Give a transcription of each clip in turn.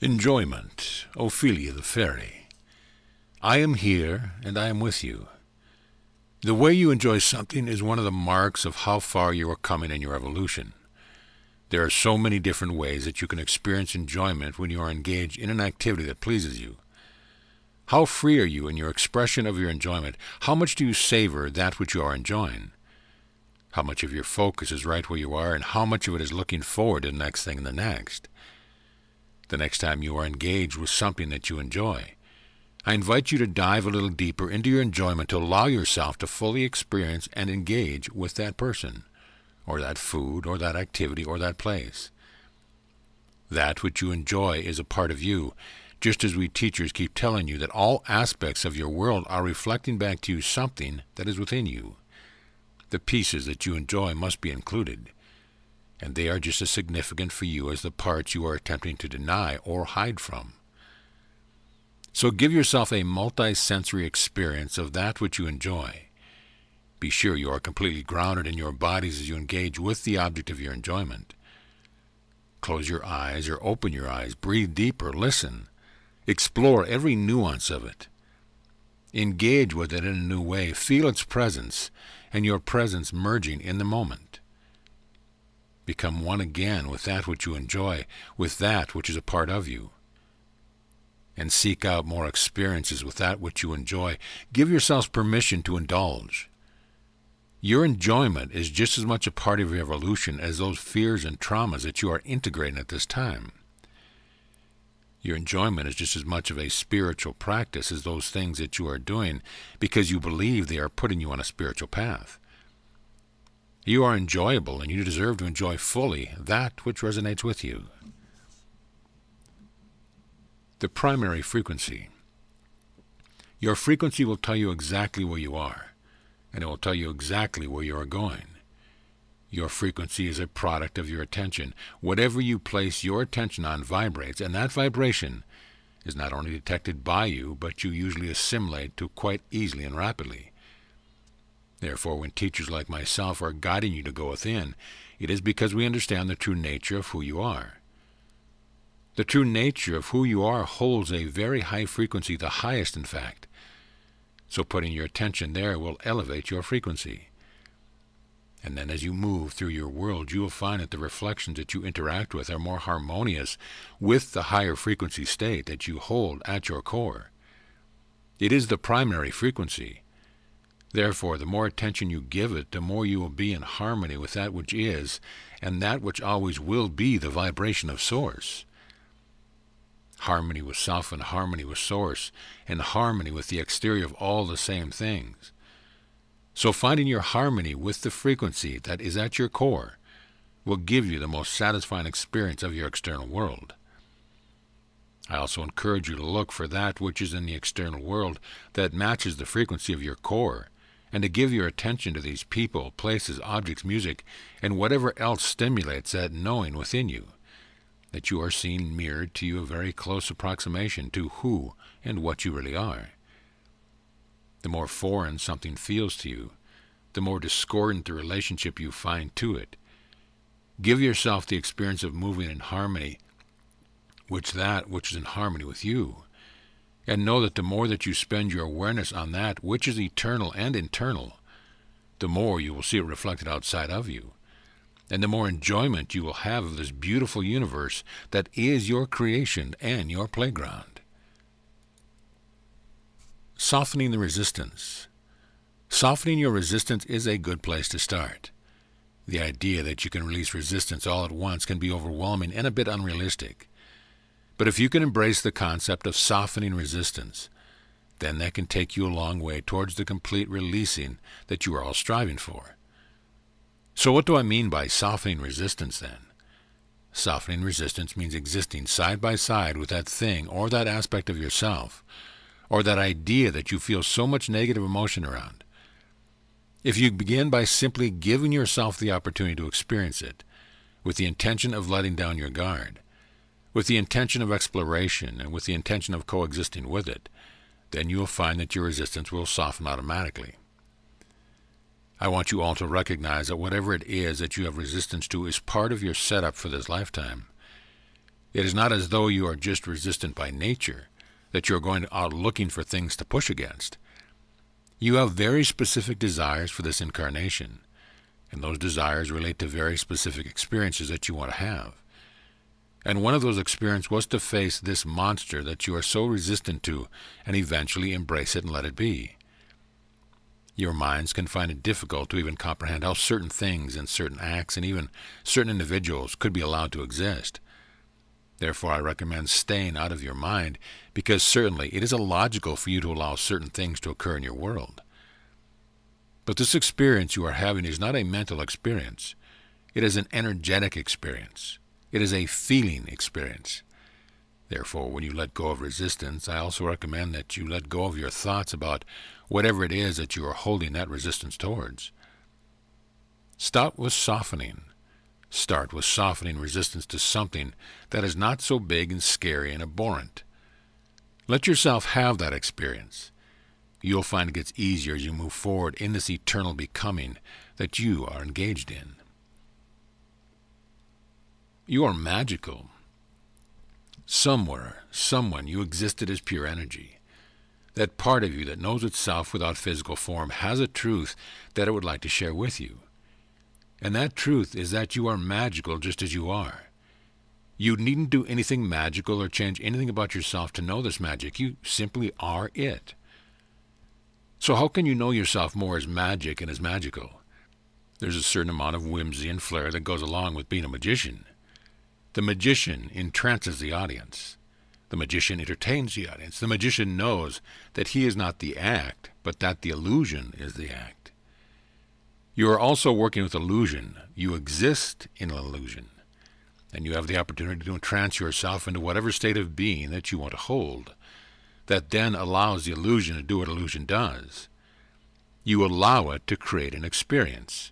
Enjoyment, Ophelia the Faerie. I am here, and I am with you. The way you enjoy something is one of the marks of how far you are coming in your evolution. There are so many different ways that you can experience enjoyment when you are engaged in an activity that pleases you. How free are you in your expression of your enjoyment? How much do you savor that which you are enjoying? How much of your focus is right where you are, and how much of it is looking forward to the next thing and the next? The next time you are engaged with something that you enjoy, I invite you to dive a little deeper into your enjoyment to allow yourself to fully experience and engage with that person, or that food, or that activity, or that place. That which you enjoy is a part of you, just as we teachers keep telling you that all aspects of your world are reflecting back to you something that is within you. The pieces that you enjoy must be included, and they are just as significant for you as the parts you are attempting to deny or hide from. So give yourself a multi-sensory experience of that which you enjoy. Be sure you are completely grounded in your bodies as you engage with the object of your enjoyment. Close your eyes or open your eyes, breathe deeper, listen. Explore every nuance of it. Engage with it in a new way, feel its presence, and your presence merging in the moment. Become one again with that which you enjoy, with that which is a part of you. And seek out more experiences with that which you enjoy. Give yourselves permission to indulge. Your enjoyment is just as much a part of your evolution as those fears and traumas that you are integrating at this time. Your enjoyment is just as much of a spiritual practice as those things that you are doing because you believe they are putting you on a spiritual path. You are enjoyable, and you deserve to enjoy fully that which resonates with you. The primary frequency. Your frequency will tell you exactly where you are, and it will tell you exactly where you are going. Your frequency is a product of your attention. Whatever you place your attention on vibrates, and that vibration is not only detected by you, but you usually assimilate to quite easily and rapidly. Therefore, when teachers like myself are guiding you to go within, it is because we understand the true nature of who you are. The true nature of who you are holds a very high frequency, the highest in fact. So putting your attention there will elevate your frequency. And then as you move through your world, you will find that the reflections that you interact with are more harmonious with the higher frequency state that you hold at your core. It is the primary frequency. Therefore, the more attention you give it, the more you will be in harmony with that which is, and that which always will be the vibration of Source. Harmony with self and harmony with Source, and harmony with the exterior of all the same things. So finding your harmony with the frequency that is at your core will give you the most satisfying experience of your external world. I also encourage you to look for that which is in the external world that matches the frequency of your core, and to give your attention to these people, places, objects, music, and whatever else stimulates that knowing within you, that you are seeing mirrored to you a very close approximation to who and what you really are. The more foreign something feels to you, the more discordant the relationship you find to it. Give yourself the experience of moving in harmony with that which is in harmony with you, and know that the more that you spend your awareness on that which is eternal and internal, the more you will see it reflected outside of you, and the more enjoyment you will have of this beautiful universe that is your creation and your playground. Softening the resistance. Softening your resistance is a good place to start. The idea that you can release resistance all at once can be overwhelming and a bit unrealistic. But if you can embrace the concept of softening resistance, then that can take you a long way towards the complete releasing that you are all striving for. So what do I mean by softening resistance then? Softening resistance means existing side by side with that thing or that aspect of yourself, or that idea that you feel so much negative emotion around. If you begin by simply giving yourself the opportunity to experience it, with the intention of letting down your guard, with the intention of exploration, and with the intention of coexisting with it, then you will find that your resistance will soften automatically. I want you all to recognize that whatever it is that you have resistance to is part of your setup for this lifetime. It is not as though you are just resistant by nature, that you are going out looking for things to push against. You have very specific desires for this incarnation, and those desires relate to very specific experiences that you want to have. And one of those experiences was to face this monster that you are so resistant to and eventually embrace it and let it be. Your minds can find it difficult to even comprehend how certain things and certain acts and even certain individuals could be allowed to exist. Therefore, I recommend staying out of your mind, because certainly it is illogical for you to allow certain things to occur in your world. But this experience you are having is not a mental experience. It is an energetic experience. It is a feeling experience. Therefore, when you let go of resistance, I also recommend that you let go of your thoughts about whatever it is that you are holding that resistance towards. Stop with softening. Start with softening resistance to something that is not so big and scary and abhorrent. Let yourself have that experience. You'll find it gets easier as you move forward in this eternal becoming that you are engaged in. You are magical. Somewhere, someone, you existed as pure energy. That part of you that knows itself without physical form has a truth that it would like to share with you. And that truth is that you are magical just as you are. You needn't do anything magical or change anything about yourself to know this magic. You simply are it. So how can you know yourself more as magic and as magical? There's a certain amount of whimsy and flair that goes along with being a magician. The magician entrances the audience. The magician entertains the audience. The magician knows that he is not the act, but that the illusion is the act. You are also working with illusion. You exist in an illusion. And you have the opportunity to entrance yourself into whatever state of being that you want to hold. That then allows the illusion to do what illusion does. You allow it to create an experience.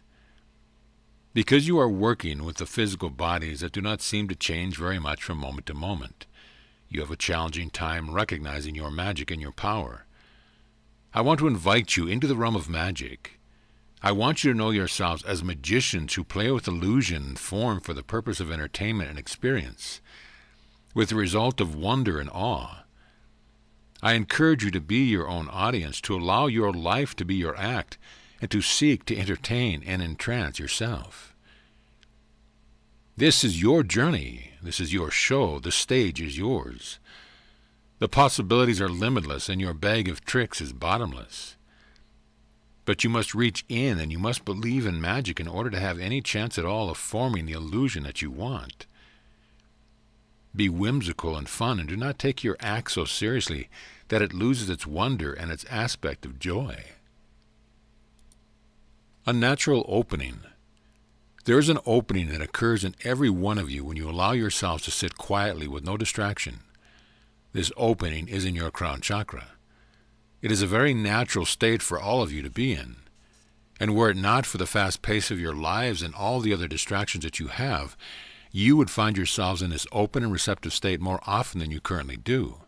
Because you are working with the physical bodies that do not seem to change very much from moment to moment, you have a challenging time recognizing your magic and your power. I want to invite you into the realm of magic. I want you to know yourselves as magicians who play with illusion and form for the purpose of entertainment and experience, with the result of wonder and awe. I encourage you to be your own audience, to allow your life to be your act, and to seek to entertain and entrance yourself. This is your journey. This is your show. The stage is yours. The possibilities are limitless, and your bag of tricks is bottomless. But you must reach in, and you must believe in magic in order to have any chance at all of forming the illusion that you want. Be whimsical and fun, and do not take your act so seriously that it loses its wonder and its aspect of joy. A natural opening. There is an opening that occurs in every one of you when you allow yourselves to sit quietly with no distraction. This opening is in your crown chakra. It is a very natural state for all of you to be in. And were it not for the fast pace of your lives and all the other distractions that you have, you would find yourselves in this open and receptive state more often than you currently do.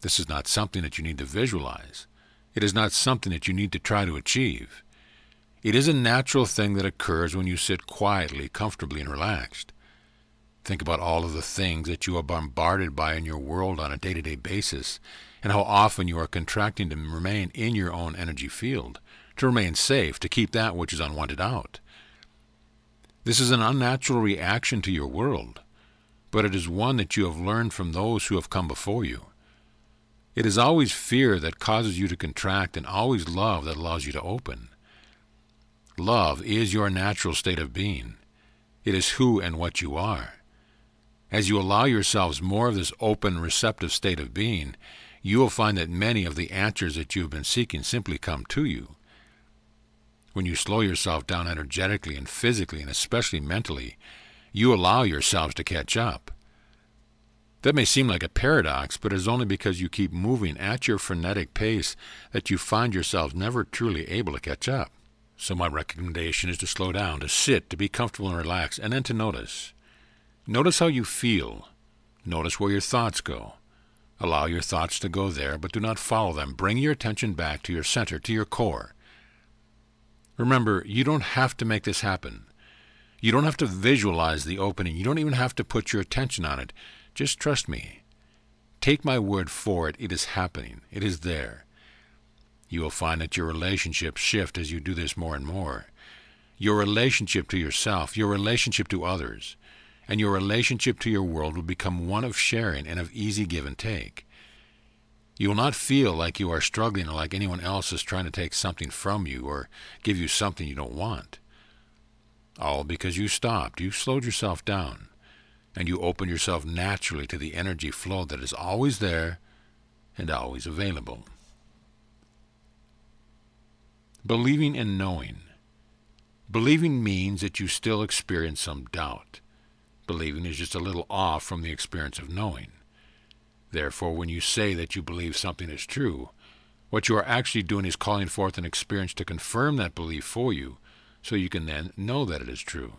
This is not something that you need to visualize. It is not something that you need to try to achieve. It is a natural thing that occurs when you sit quietly, comfortably, and relaxed. Think about all of the things that you are bombarded by in your world on a day-to-day basis, and how often you are contracting to remain in your own energy field, to remain safe, to keep that which is unwanted out. This is an unnatural reaction to your world, but it is one that you have learned from those who have come before you. It is always fear that causes you to contract, and always love that allows you to open. Love is your natural state of being. It is who and what you are. As you allow yourselves more of this open, receptive state of being, you will find that many of the answers that you have been seeking simply come to you. When you slow yourself down energetically and physically, and especially mentally, you allow yourselves to catch up. That may seem like a paradox, but it is only because you keep moving at your frenetic pace that you find yourselves never truly able to catch up. So my recommendation is to slow down, to sit, to be comfortable and relaxed, and then to notice. Notice how you feel. Notice where your thoughts go. Allow your thoughts to go there, but do not follow them. Bring your attention back to your center, to your core. Remember, you don't have to make this happen. You don't have to visualize the opening. You don't even have to put your attention on it. Just trust me. Take my word for it. It is happening. It is there. You will find that your relationships shift as you do this more and more. Your relationship to yourself, your relationship to others, and your relationship to your world will become one of sharing and of easy give and take. You will not feel like you are struggling or like anyone else is trying to take something from you or give you something you don't want. All because you stopped, you slowed yourself down, and you opened yourself naturally to the energy flow that is always there and always available. Believing and knowing. Believing means that you still experience some doubt. Believing is just a little off from the experience of knowing. Therefore, when you say that you believe something is true, what you are actually doing is calling forth an experience to confirm that belief for you, so you can then know that it is true.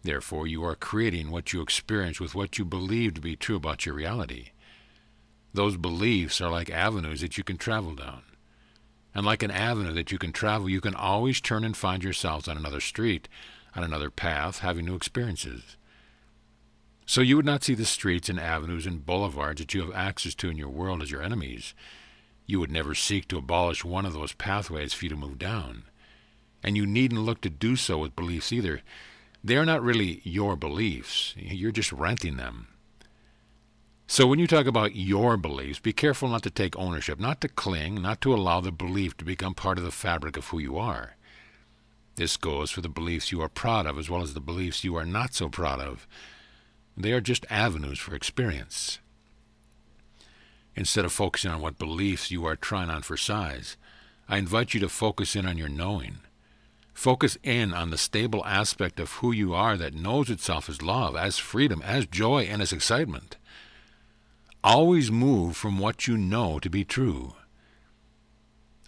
Therefore, you are creating what you experience with what you believe to be true about your reality. Those beliefs are like avenues that you can travel down. And like an avenue that you can travel, you can always turn and find yourselves on another street, on another path, having new experiences. So you would not see the streets and avenues and boulevards that you have access to in your world as your enemies. You would never seek to abolish one of those pathways for you to move down. And you needn't look to do so with beliefs either. They are not really your beliefs. You're just renting them. So when you talk about your beliefs, be careful not to take ownership, not to cling, not to allow the belief to become part of the fabric of who you are. This goes for the beliefs you are proud of as well as the beliefs you are not so proud of. They are just avenues for experience. Instead of focusing on what beliefs you are trying on for size, I invite you to focus in on your knowing. Focus in on the stable aspect of who you are that knows itself as love, as freedom, as joy, and as excitement. Always move from what you know to be true.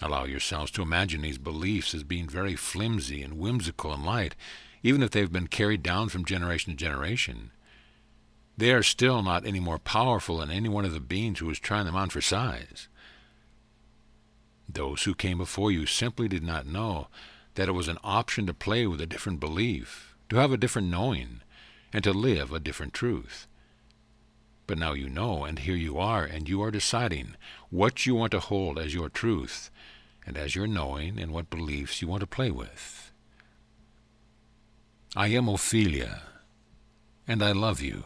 Allow yourselves to imagine these beliefs as being very flimsy and whimsical and light, even if they've been carried down from generation to generation. They are still not any more powerful than any one of the beings who was trying them on for size. Those who came before you simply did not know that it was an option to play with a different belief, to have a different knowing, and to live a different truth. But now you know, and here you are, and you are deciding what you want to hold as your truth, and as your knowing, and what beliefs you want to play with. I am Ophelia, and I love you.